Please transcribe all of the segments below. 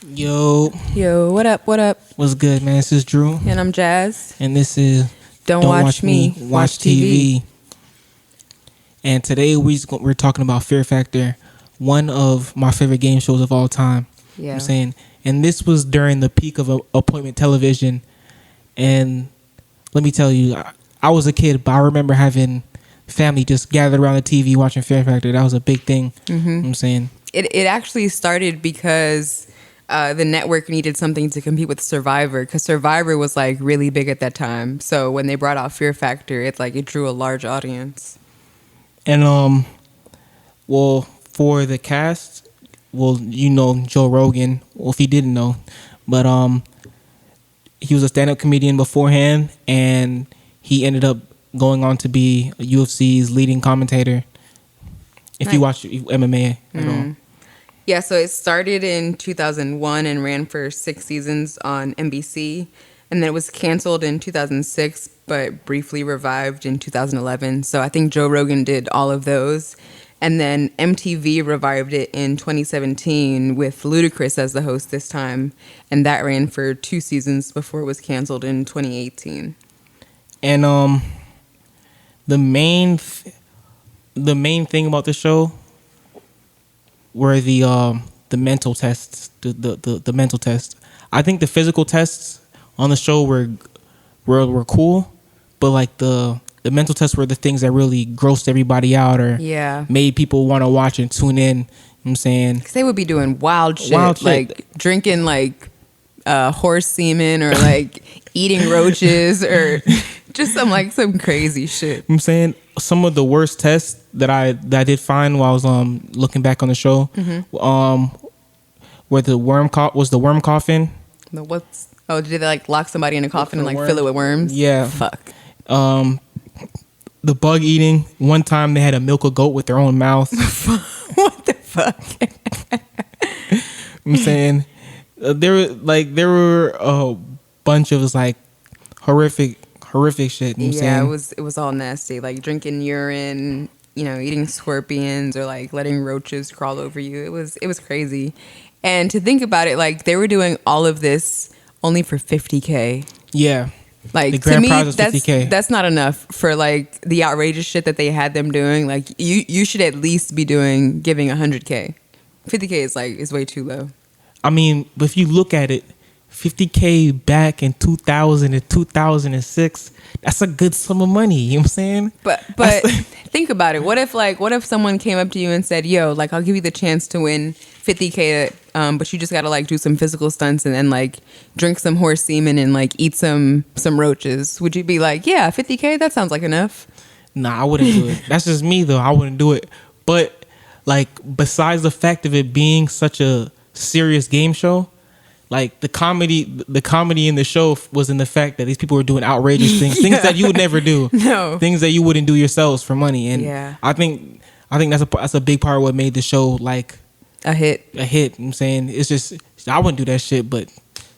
Yo, What up? What up? what's good, man? This is Drew, And I'm Jazz. and this is Don't Watch Me, Watch TV. And today we're talking about Fear Factor, one of my favorite game shows of all time. Yeah. I'm saying, and this was during the peak of appointment television. And let me tell you, I was a kid, but I remember having family just gathered around the TV watching Fear Factor. That was a big thing. I'm saying It actually started because the network needed something to compete with Survivor, because Survivor was like really big at that time. So when they brought out Fear Factor, it drew a large audience. And well, for the cast, well, you know Joe Rogan. Well, if you didn't know, but he was a stand-up comedian beforehand, and he ended up going on to be UFC's leading commentator. If you watch MMA at all. Yeah, so it started in 2001 and ran for 6 seasons on NBC. And then it was canceled in 2006, but briefly revived in 2011. So I think Joe Rogan did all of those. And then MTV revived it in 2017 with Ludacris as the host this time. And that ran for 2 seasons before it was canceled in 2018. And the main thing about the show were the mental tests, the mental tests. I think the physical tests on the show were cool, but like the mental tests were the things that really grossed everybody out or made people want to watch and tune in. You know what I'm saying? 'Cause they would be doing wild shit. Like drinking like horse semen or like eating roaches or just some crazy shit. You know what I'm saying some of the worst tests that I did find while I was looking back on the show, where the worm coffin. Did they like lock somebody in a coffin and like fill it with worms? Yeah. Fuck. The bug eating. One time they had to milk a goat with their own mouth. What the fuck? I'm saying there were a bunch of like horrific shit. You know what I'm saying? It was all nasty. Like drinking urine, eating scorpions or like letting roaches crawl over you. It was crazy. And to think about it, like they were doing all of this only for $50K. Yeah. Like the grand to me, prize was $50K. That's not enough for like the outrageous shit that they had them doing. Like you should at least be giving $100K. $50K is way too low. I mean, but if you look at it, $50K back in 2000 and 2006, that's a good sum of money. You know what I'm saying? But think about it. What if someone came up to you and said, "Yo, like I'll give you the chance to win $50K, but you just gotta like do some physical stunts and then like drink some horse semen and like eat some roaches"? Would you be like, "Yeah, $50K? That sounds like enough"? Nah, I wouldn't do it. That's just me though. I wouldn't do it. But like, besides the fact of it being such a serious game show, like the comedy in the show was in the fact that these people were doing outrageous things, things that you would never do, things that you wouldn't do yourselves for money. And I think that's a big part of what made the show like a hit. You know what I'm saying? It's just I wouldn't do that shit, but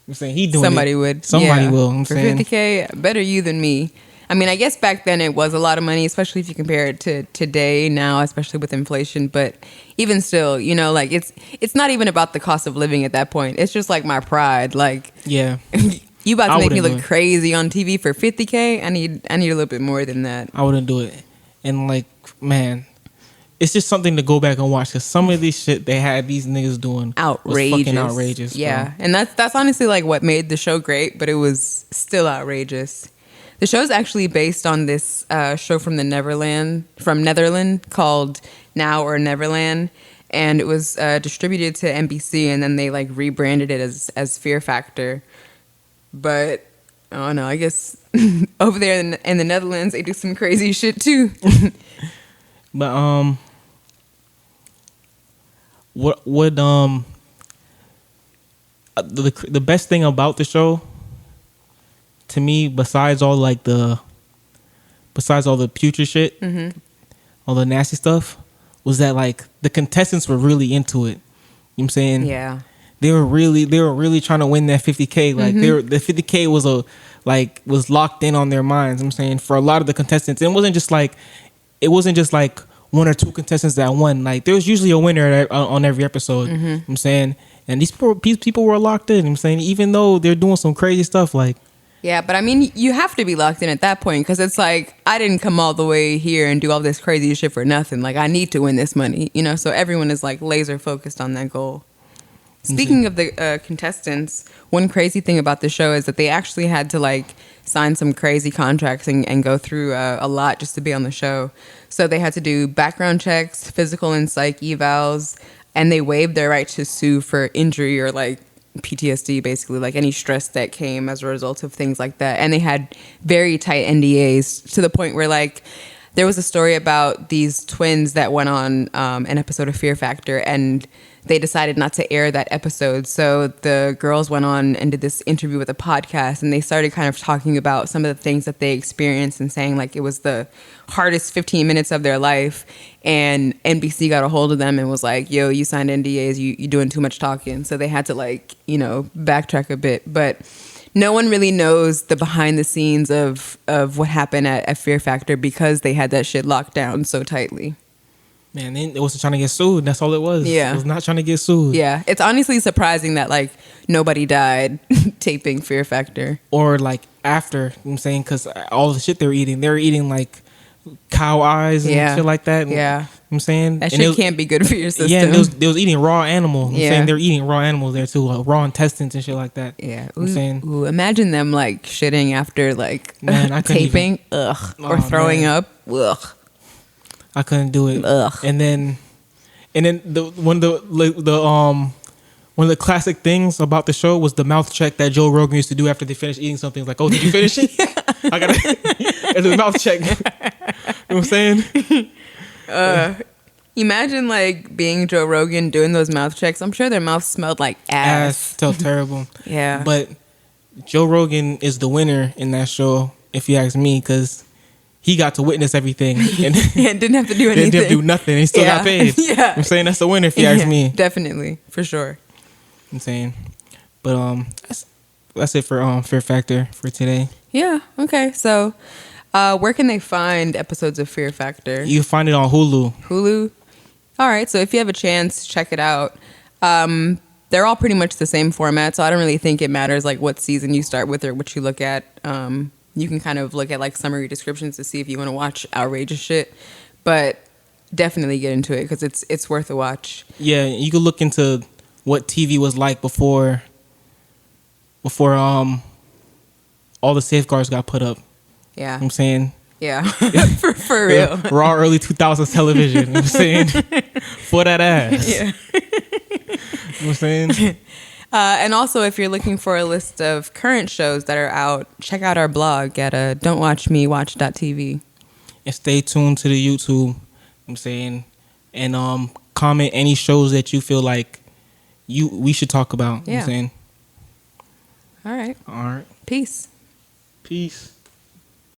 I'm saying he doing somebody it. would. Somebody will. I'm for saying $50K, better you than me. I mean, I guess back then it was a lot of money, especially if you compare it to today now, especially with inflation. But even still, like it's not even about the cost of living at that point. It's just like my pride. Like, yeah, you about to make me look crazy on TV for $50K? I need a little bit more than that. I wouldn't do it. And like, man, it's just something to go back and watch, because some of these shit they had these niggas doing outrageous. Was fucking outrageous. Yeah, and that's honestly like what made the show great, but it was still outrageous. The show is actually based on this show from Netherlands called Now or Neverland, and it was distributed to NBC, and then they like rebranded it as Fear Factor. But I don't know. I guess over there in the Netherlands, they do some crazy shit too. But the best thing about the show, to me, besides all the putrid shit, all the nasty stuff, was that like the contestants were really into it. You know what I'm saying? Yeah. They were really trying to win that $50K. Like the $50K was locked in on their minds. You know what I'm saying, for a lot of the contestants, it wasn't just like one or two contestants that won. Like there was usually a winner on every episode. You know what I'm saying, And these people were locked in. You know what I'm saying, even though they're doing some crazy stuff, like. Yeah, but I mean, you have to be locked in at that point because it's like, I didn't come all the way here and do all this crazy shit for nothing. Like, I need to win this money, you know? So everyone is like laser focused on that goal. Speaking of the contestants, one crazy thing about the show is that they actually had to like sign some crazy contracts and go through a lot just to be on the show. So they had to do background checks, physical and psych evals, and they waived their right to sue for injury or like PTSD, basically, like any stress that came as a result of things like that. And they had very tight NDAs to the point where like there was a story about these twins that went on an episode of Fear Factor, and they decided not to air that episode. So the girls went on and did this interview with a podcast, and they started kind of talking about some of the things that they experienced and saying like it was the hardest 15 minutes of their life. And NBC got a hold of them and was like, yo, you signed NDAs, you doing too much talking. So they had to like, you know, backtrack a bit. But no one really knows the behind the scenes of what happened at Fear Factor because they had that shit locked down so tightly. Man, it wasn't trying to get sued. That's all it was. Yeah. It was not trying to get sued. Yeah. It's honestly surprising that like nobody died taping Fear Factor. Or like after, you know what I'm saying, because all the shit they were eating like cow eyes and shit like that. And, yeah. You know what I'm saying? That shit can't be good for your system. Yeah, and they was eating raw animal. You know what I'm Yeah. saying? They're eating raw animals there too, raw intestines and shit like that. Yeah. You know what I'm saying? Ooh, imagine them like shitting after like Man, I couldn't taping. Ugh. Or Oh, throwing man. up. Ugh. I couldn't do it. Ugh. And then one of the classic things about the show was the mouth check that Joe Rogan used to do after they finished eating something. Like, oh, did you finish it? I gotta do the mouth check. You know what I'm saying? Imagine like being Joe Rogan doing those mouth checks. I'm sure their mouth smelled like ass. Still terrible. Yeah. But Joe Rogan is the winner in that show, if you ask me, because he got to witness everything and Didn't have to do anything. didn't do nothing. He still got paid. Yeah. You know what I'm saying, that's the winner, if you ask me. Definitely, for sure. I'm saying, but that's it for Fear Factor for today. Yeah. Okay. So, where can they find episodes of Fear Factor? You can find it on Hulu. Hulu. All right. So if you have a chance, check it out. They're all pretty much the same format, so I don't really think it matters like what season you start with or what you look at. You can kind of look at like summary descriptions to see if you want to watch outrageous shit, but definitely get into it because it's worth a watch. Yeah, you could look into what TV was like before all the safeguards got put up. Yeah. You know what I'm saying? Yeah. for real. Raw early 2000s television. You know what I'm saying? For that ass. Yeah. You know what I'm saying? And also, if you're looking for a list of current shows that are out, check out our blog at don'twatchmewatch.tv. And stay tuned to the YouTube. You know what I'm saying? And comment any shows that you feel like we should talk about. You know what I'm saying? All right. All right. Peace. Peace.